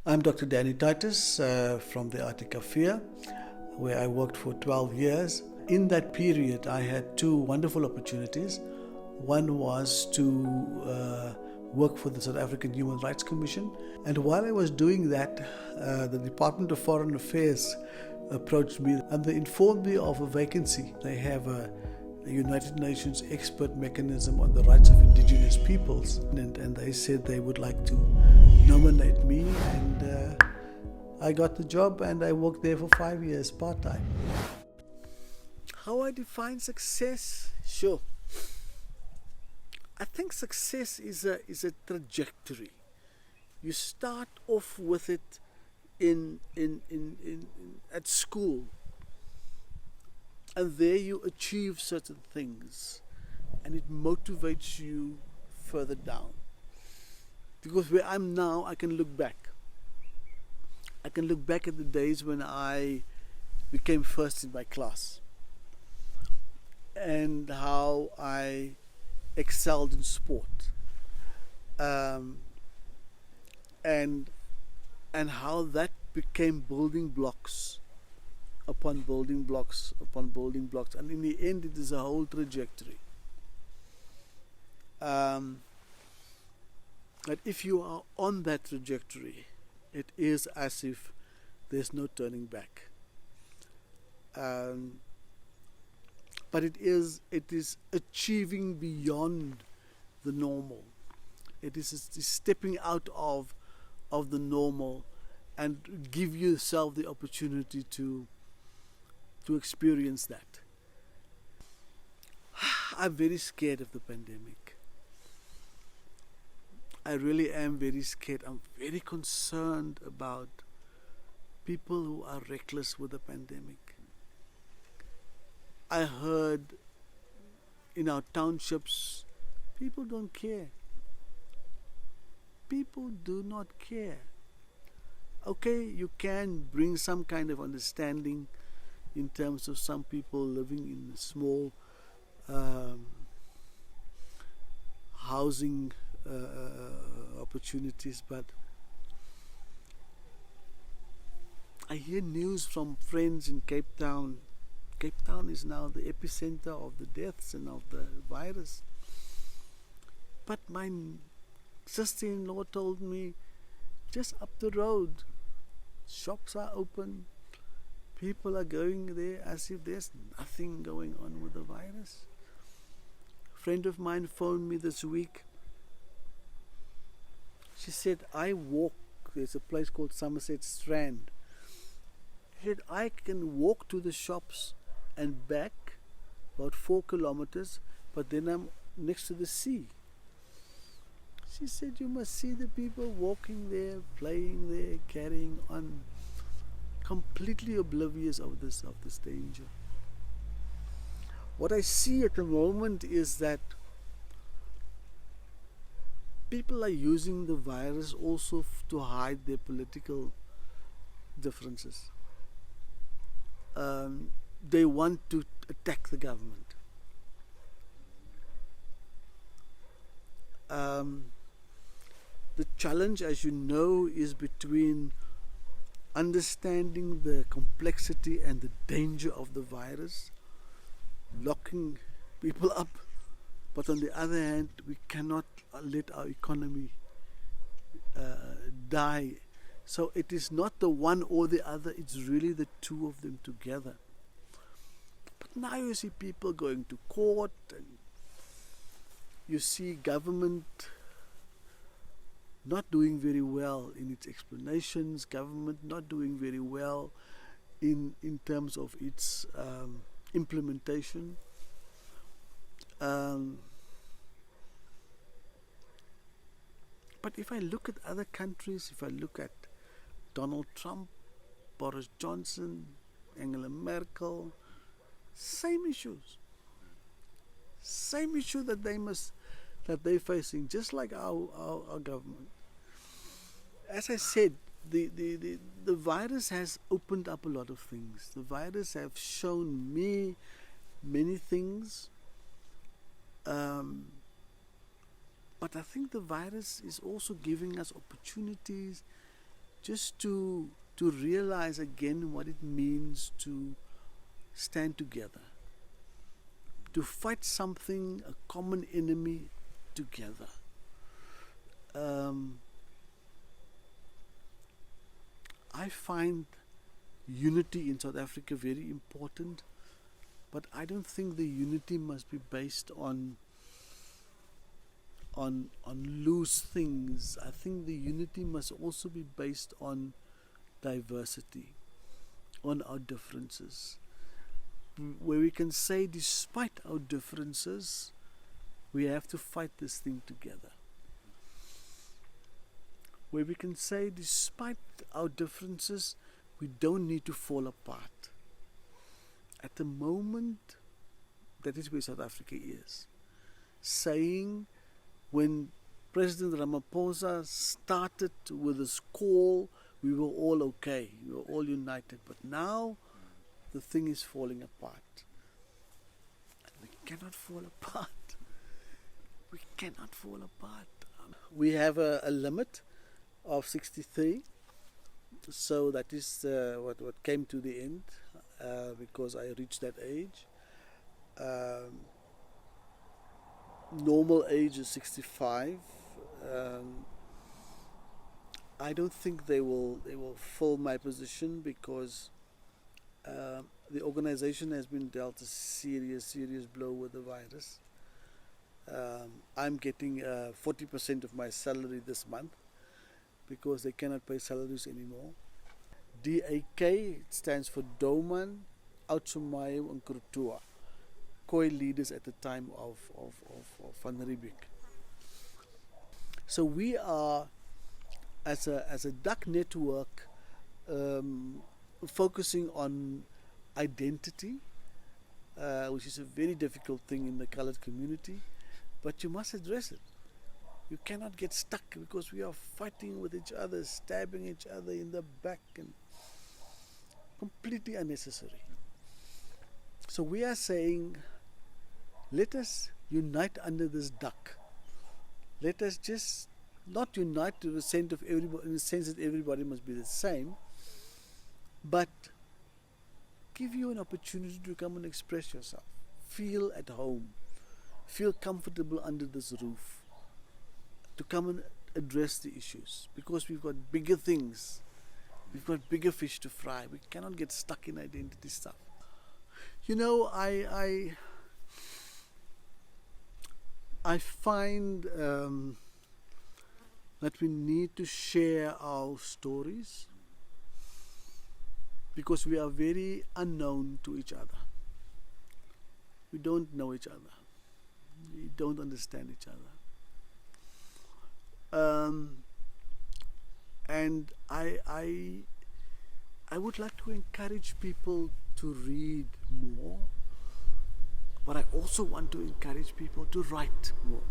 I'm Dr. Titus from the Arctic Affair, where I worked for 12 years. In that period, I had two wonderful opportunities. One was to work for the South African Human Rights Commission. And while I was doing that, the Department of Foreign Affairs approached me and they informed me of a vacancy. They have a United Nations expert mechanism on the rights of indigenous peoples, and they said they would like to nominate me, and I got the job and I worked there for 5 years part-time. How I define success? Sure. I think success is a trajectory. You start off with it at school, and there you achieve certain things, and it motivates you further down. Because where I'm now, I can look back. I can look back at the days when I became first in my class, and how I excelled in sport, and how that became building blocks upon building blocks upon building blocks, and in the end it is a whole trajectory. That if you are on that trajectory, it is as if there's no turning back. But it is achieving beyond the normal. It is stepping out of the normal and give yourself the opportunity to experience that. I'm very scared of the pandemic. I really am very scared. I'm very concerned about people who are reckless with the pandemic. I heard in our townships, people don't care. People do not care. Okay, you can bring some kind of understanding in terms of some people living in small housing opportunities, but I hear news from friends in Cape Town. Cape Town is now the epicenter of the deaths and of the virus. But my sister-in-law told me, just up the road, shops are open. People are going there as if there's nothing going on with the virus. A friend of mine phoned me this week. She said, I walk, there's a place called Somerset Strand. She said, I can walk to the shops and back about 4 kilometers, but then I'm next to the sea. She said, you must see the people walking there, playing there, carrying on, completely oblivious of this danger. What I see at the moment is that people are using the virus also to hide their political differences. They want to attack the government. The challenge, as you know, is between understanding the complexity and the danger of the virus, locking people up, but on the other hand, we cannot let our economy die. So it is not the one or the other, it's really the two of them together. But now you see people going to court, and you see government not doing very well in its explanations, government not doing very well in terms of its implementation. But if I look at other countries, if I look at Donald Trump, Boris Johnson, Angela Merkel, same issues. Same issue that they're facing, just like our government. As I said, the virus has opened up a lot of things. The virus has shown me many things. But I think the virus is also giving us opportunities just to realize again what it means to stand together, to fight something, a common enemy together. I find unity in South Africa very important, but I don't think the unity must be based on loose things. I think the unity must also be based on diversity, on our differences, where we can say despite our differences, we have to fight this thing together. Where we can say despite our differences, we don't need to fall apart. At the moment, that is where South Africa is. Saying, when President Ramaphosa started with his call, we were all okay, we were all united. But now, the thing is falling apart. And we cannot fall apart. We cannot fall apart. We have a limit of 63. So that is what came to the end, because I reached that age. Normal age is 65. I don't think they will fill my position, because the organization has been dealt a serious blow with the virus. I'm getting 40% of my salary this month, because they cannot pay salaries anymore. DAK, it stands for Doman, Oudtshoorn and Krutua, Khoi leaders at the time of Van Riebeeck. So we are, as a duck network, focusing on identity, which is a very difficult thing in the colored community, but you must address it. You cannot get stuck, because we are fighting with each other, stabbing each other in the back, and completely unnecessary. So we are saying, let us unite under this duck. Let us just not unite to the sense of everybody, in the sense that everybody must be the same, but give you an opportunity to come and express yourself. Feel at home. Feel comfortable under this roof. To come and address the issues, because we've got bigger things, we've got bigger fish to fry. We cannot get stuck in identity stuff. You know, I find that we need to share our stories, because we are very unknown to each other. We don't know each other. We don't understand each other. And I would like to encourage people to read more, but I also want to encourage people to write more.